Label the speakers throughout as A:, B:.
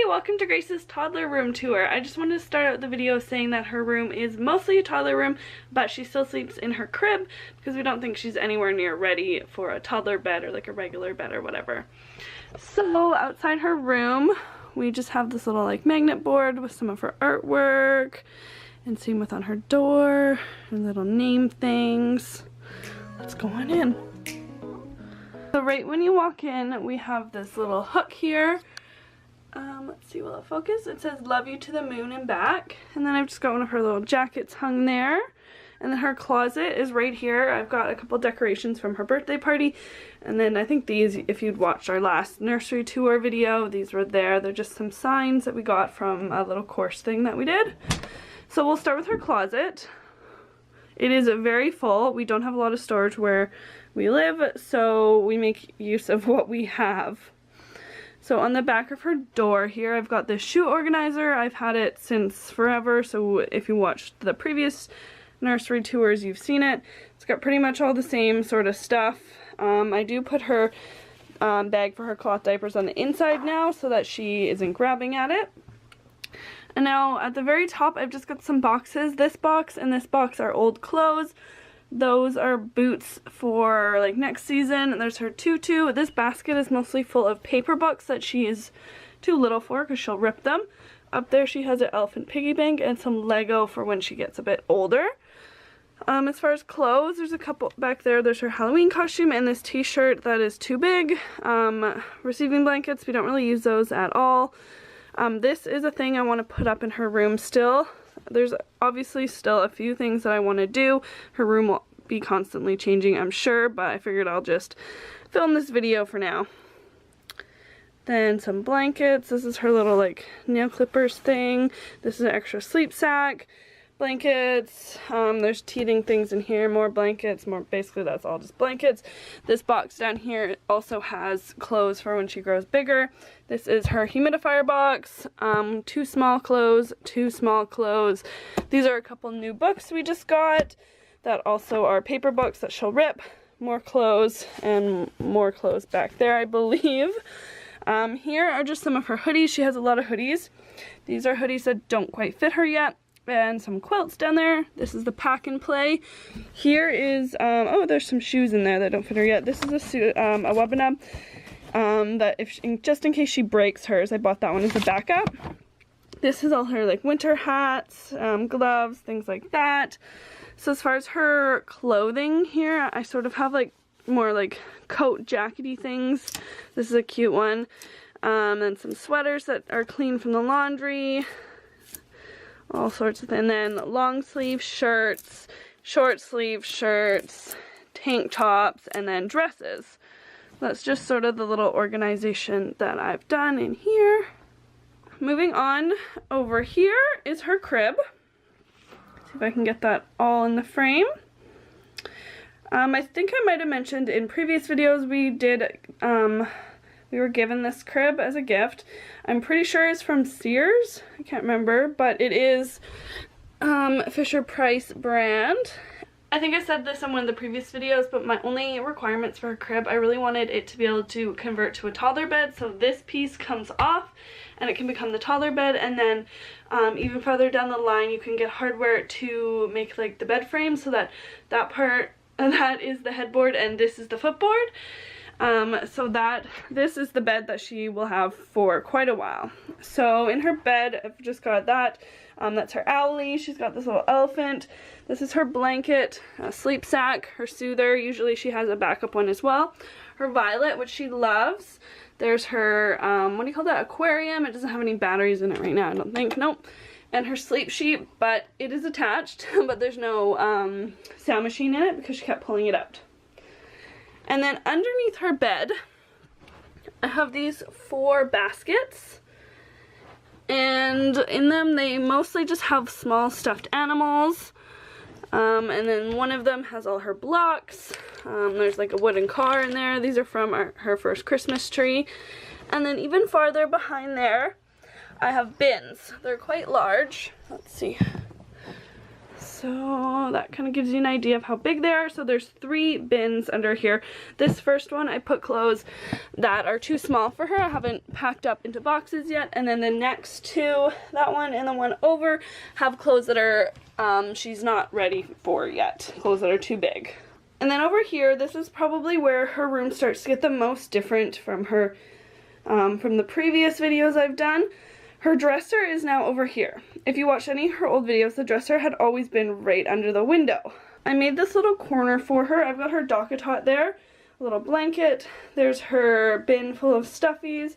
A: welcome to Grace's toddler room tour. I just wanted to start out the video saying that her room is mostly a toddler room, but she still sleeps in her crib because we don't think she's anywhere near ready for a toddler bed or like a regular bed or whatever. So outside her room, we just have this little like magnet board with some of her artwork, and same with on her door, and little name things. Let's go on in. So right when you walk in, we have this little hook here. Let's see, will it focus? It says love you to the moon and back. And then I've just got one of her little jackets hung there. And then her closet is right here. I've got a couple decorations from her birthday party. And then I think these, if you'd watched our last nursery tour video, these were there. They're just some signs that we got from a little course thing that we did. So we'll start with her closet. It is very full. We don't have a lot of storage where we live, so we make use of what we have. So on the back of her door here, I've got this shoe organizer. I've had it since forever, so if you watched the previous nursery tours, you've seen it. It's got pretty much all the same sort of stuff. I do put her bag for her cloth diapers on the inside now so that she isn't grabbing at it. And now at the very top, I've just got some boxes. This box and this box are old clothes. Those are boots for like next season. There's her tutu. This basket is mostly full of paper books that she is too little for because she'll rip them. Up there she has an elephant piggy bank and some Lego for when she gets a bit older. As far as clothes, there's a couple back there. There's her Halloween costume and this t-shirt that is too big. Receiving blankets, we don't really use those at all. This is a thing I want to put up in her room still. There's obviously still a few things that I want to do. Her room will be constantly changing, I'm sure, but I figured I'll just film this video for now. Then some blankets. This is her little like nail clippers thing. This is an extra sleep sack. Blankets. There's teething things in here. More blankets. Basically that's all just blankets. This box down here also has clothes for when she grows bigger. This is her humidifier box. 2 small clothes, 2 small clothes. These are a couple new books we just got that also are paper books that she'll rip. More clothes and more clothes back there, I believe. Here are just some of her hoodies. She has a lot of hoodies. These are hoodies that don't quite fit her yet. And some quilts down there. This is the pack and play. Here is, oh, there's some shoes in there that don't fit her yet. This is a Webinub that just in case she breaks hers, I bought that one as a backup. This is all her like winter hats, gloves, things like that. So as far as her clothing here, I sort of have like more like coat jackety things. This is a cute one. And some sweaters that are clean from the laundry. All sorts of things. And then long sleeve shirts, short sleeve shirts, tank tops, and then dresses. That's just sort of the little organization that I've done in here. Moving on, over here is her crib. Let's see if I can get that all in the frame. I think I might have mentioned in previous videos we were given this crib as a gift. I'm pretty sure it's from Sears. I can't remember, but it is Fisher-Price brand. I think I said this in one of the previous videos, but my only requirements for a crib, I really wanted it to be able to convert to a toddler bed. So this piece comes off and it can become the toddler bed, and then even farther down the line you can get hardware to make like the bed frame so that that part, that is the headboard and this is the footboard. So this is the bed that she will have for quite a while. So in her bed, I've just got that. That's her owlie. She's got this little elephant. This is her blanket, sleep sack, her soother. Usually she has a backup one as well. Her violet, which she loves. There's her, what do you call that? Aquarium. It doesn't have any batteries in it right now, I don't think. Nope. And her sleep sheet, but it is attached, but there's no sound machine in it because she kept pulling it out. And then underneath her bed, I have these 4 baskets, and in them they mostly just have small stuffed animals, and then one of them has all her blocks. There's like a wooden car in there. These are from her first Christmas tree. And then even farther behind there, I have bins. They're quite large. Let's see. So that kind of gives you an idea of how big they are. So there's 3 bins under here. This first one I put clothes that are too small for her. I haven't packed up into boxes yet. And then the next 2, that one and the one over, have clothes that are she's not ready for yet. Clothes that are too big. And then over here, this is probably where her room starts to get the most different from her from the previous videos I've done. Her dresser is now over here. If you watch any of her old videos, the dresser had always been right under the window. I made this little corner for her. I've got her dock-a-tot there, a little blanket. There's her bin full of stuffies.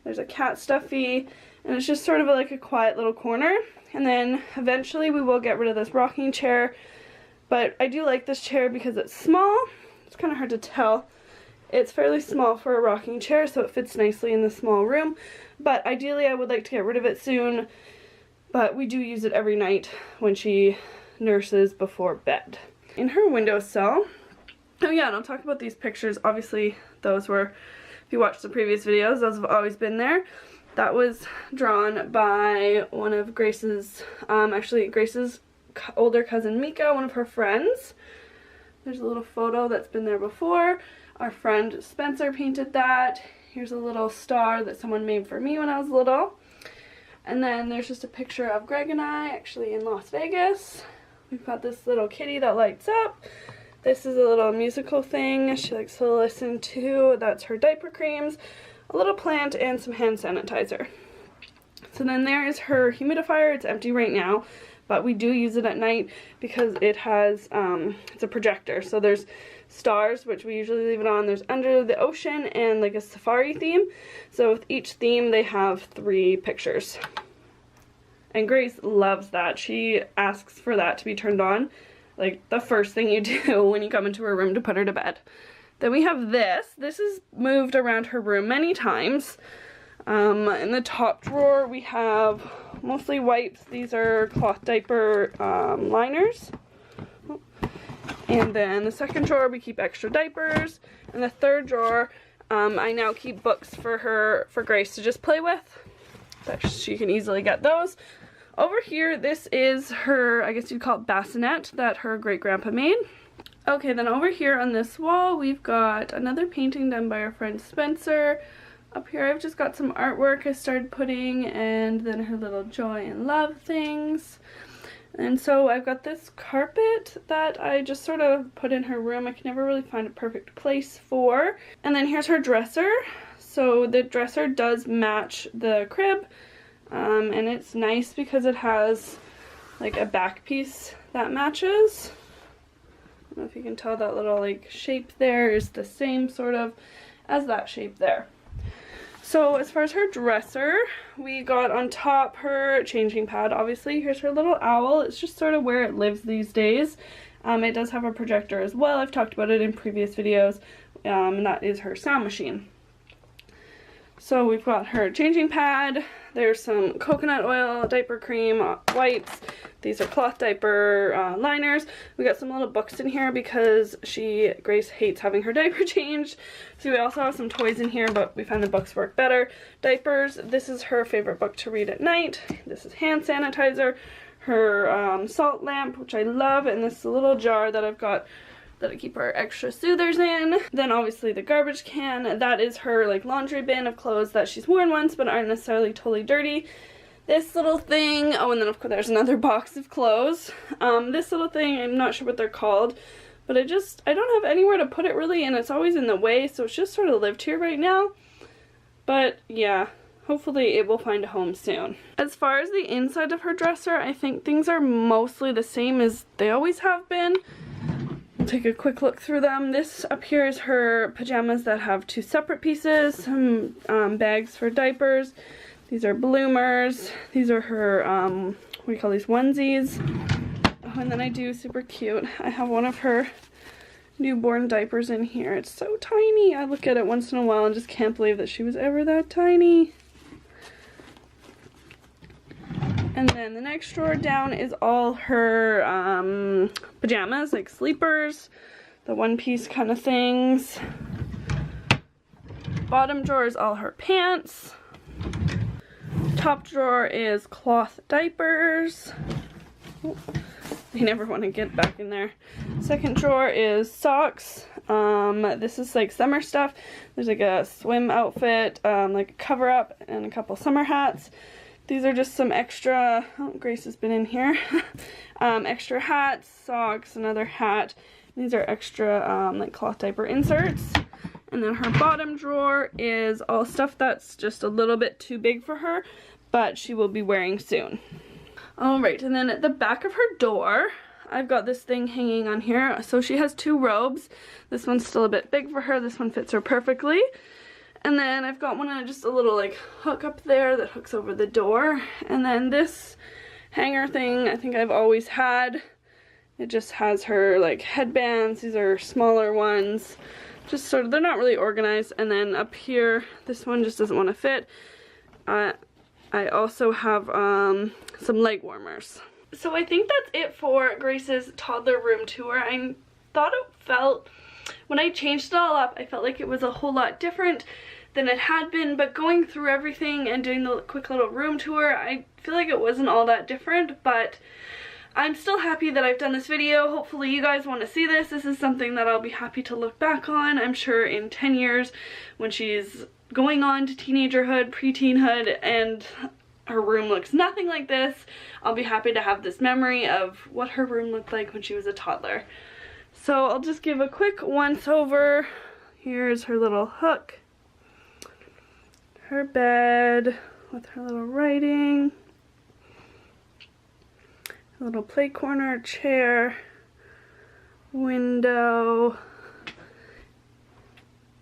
A: There's a cat stuffy, and it's just sort of like a quiet little corner. And then eventually we will get rid of this rocking chair, but I do like this chair because it's small. It's kind of hard to tell. It's fairly small for a rocking chair, so it fits nicely in the small room. But ideally I would like to get rid of it soon, but we do use it every night when she nurses before bed. In her windowsill, oh yeah, and I'll talk about these pictures. Obviously those were, if you watched the previous videos, those have always been there. That was drawn by one of Grace's, actually Grace's older cousin Mika, one of her friends. There's a little photo that's been there before. Our friend Spencer painted that. Here's a little star that someone made for me when I was little. And then there's just a picture of Greg and I actually in Las Vegas. We've got this little kitty that lights up. This is a little musical thing she likes to listen to. That's her diaper creams, a little plant, and some hand sanitizer. So then there is her humidifier. It's empty right now, but we do use it at night because it has, it's a projector. So there's stars, which we usually leave it on. There's Under the Ocean and like a safari theme. So with each theme they have 3 pictures. And Grace loves that. She asks for that to be turned on, like the first thing you do when you come into her room to put her to bed. Then we have this. This is moved around her room many times. In the top drawer we have mostly wipes. These are cloth diaper liners. And then the second drawer we keep extra diapers. And the third drawer I now keep books for Grace to just play with. But she can easily get those. Over here, this is her, I guess you'd call it bassinet that her great-grandpa made. Okay, then over here on this wall we've got another painting done by our friend Spencer. Up here I've just got some artwork I started putting, and then her little joy and love things. And so I've got this carpet that I just sort of put in her room. I can never really find a perfect place for. And then here's her dresser. So the dresser does match the crib, and it's nice because it has like a back piece that matches. I don't know if you can tell, that little like shape there is the same sort of as that shape there. So as far as her dresser, we got on top her changing pad, obviously. Here's her little owl. It's just sort of where it lives these days. It does have a projector as well. I've talked about it in previous videos, and that is her sound machine. So we've got her changing pad. There's some coconut oil, diaper cream, wipes. These are cloth diaper liners. We got some little books in here because Grace hates having her diaper changed. So we also have some toys in here, but we found the books work better. Diapers. This is her favorite book to read at night. This is hand sanitizer. Her salt lamp, which I love, and this little jar that I've got that I keep our extra soothers in. Then obviously the garbage can. That is her like laundry bin of clothes that she's worn once but aren't necessarily totally dirty. This little thing, oh, and then of course there's another box of clothes. This little thing, I'm not sure what they're called, but I don't have anywhere to put it really, and it's always in the way, so it's just sort of lived here right now. But yeah, hopefully it will find a home soon. As far as the inside of her dresser, I think things are mostly the same as they always have been. We'll take a quick look through them. This up here is her pajamas that have 2 separate pieces, some bags for diapers. These are bloomers. These are her, what do you call these, onesies. Oh, and then I do, super cute, I have one of her newborn diapers in here. It's so tiny. I look at it once in a while and just can't believe that she was ever that tiny. And then the next drawer down is all her pajamas, like sleepers, the one-piece kind of things. Bottom drawer is all her pants. Top drawer is cloth diapers. They never want to get back in there. Second drawer is socks. This is like summer stuff. There's like a swim outfit, like a cover up, and a couple summer hats. These are just some extra, oh, Grace has been in here. Extra hats, socks, another hat. These are extra like cloth diaper inserts. And then her bottom drawer is all stuff that's just a little bit too big for her, but she will be wearing soon. Alright, and then at the back of her door, I've got this thing hanging on here. So she has 2 robes. This one's still a bit big for her. This one fits her perfectly. And then I've got one on just a little like hook up there that hooks over the door. And then this hanger thing I think I've always had. It just has her like headbands. These are smaller ones. Just sort of, they're not really organized. And then up here, this one just doesn't want to fit. I also have some leg warmers. So I think that's it for Grace's toddler room tour. I thought it felt, when I changed it all up, I felt like it was a whole lot different than it had been, but going through everything and doing the quick little room tour, I feel like it wasn't all that different, but I'm still happy that I've done this video. Hopefully you guys want to see this. This is something that I'll be happy to look back on. I'm sure in 10 years when she's going on to teenagerhood, pre-teenhood, and her room looks nothing like this, I'll be happy to have this memory of what her room looked like when she was a toddler. So I'll just give a quick once over. Here's her little hook, her bed with her little writing, a little play corner, chair, window.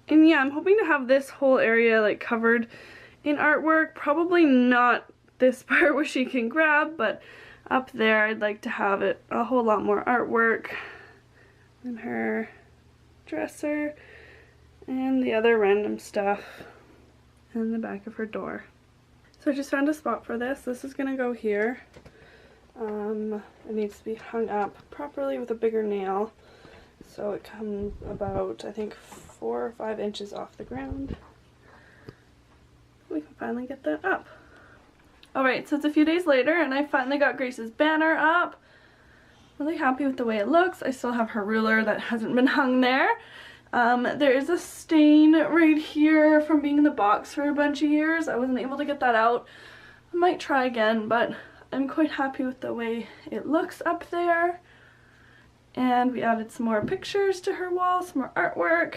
A: And yeah, I'm hoping to have this whole area like covered in artwork. Probably not this part where she can grab, but up there I'd like to have it a whole lot more artwork. And her dresser and the other random stuff in the back of her door. So I just found a spot for this. This is gonna go here. It needs to be hung up properly with a bigger nail. So it comes about, I think, 4 or 5 inches off the ground. We can finally get that up. Alright, so it's a few days later and I finally got Grace's banner up. Really happy with the way it looks. I still have her ruler that hasn't been hung there. There is a stain right here from being in the box for a bunch of years. I wasn't able to get that out. I might try again, but I'm quite happy with the way it looks up there. And we added some more pictures to her wall, some more artwork.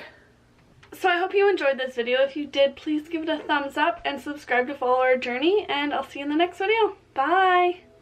A: So I hope you enjoyed this video. If you did, please give it a thumbs up and subscribe to follow our journey, and I'll see you in the next video. Bye!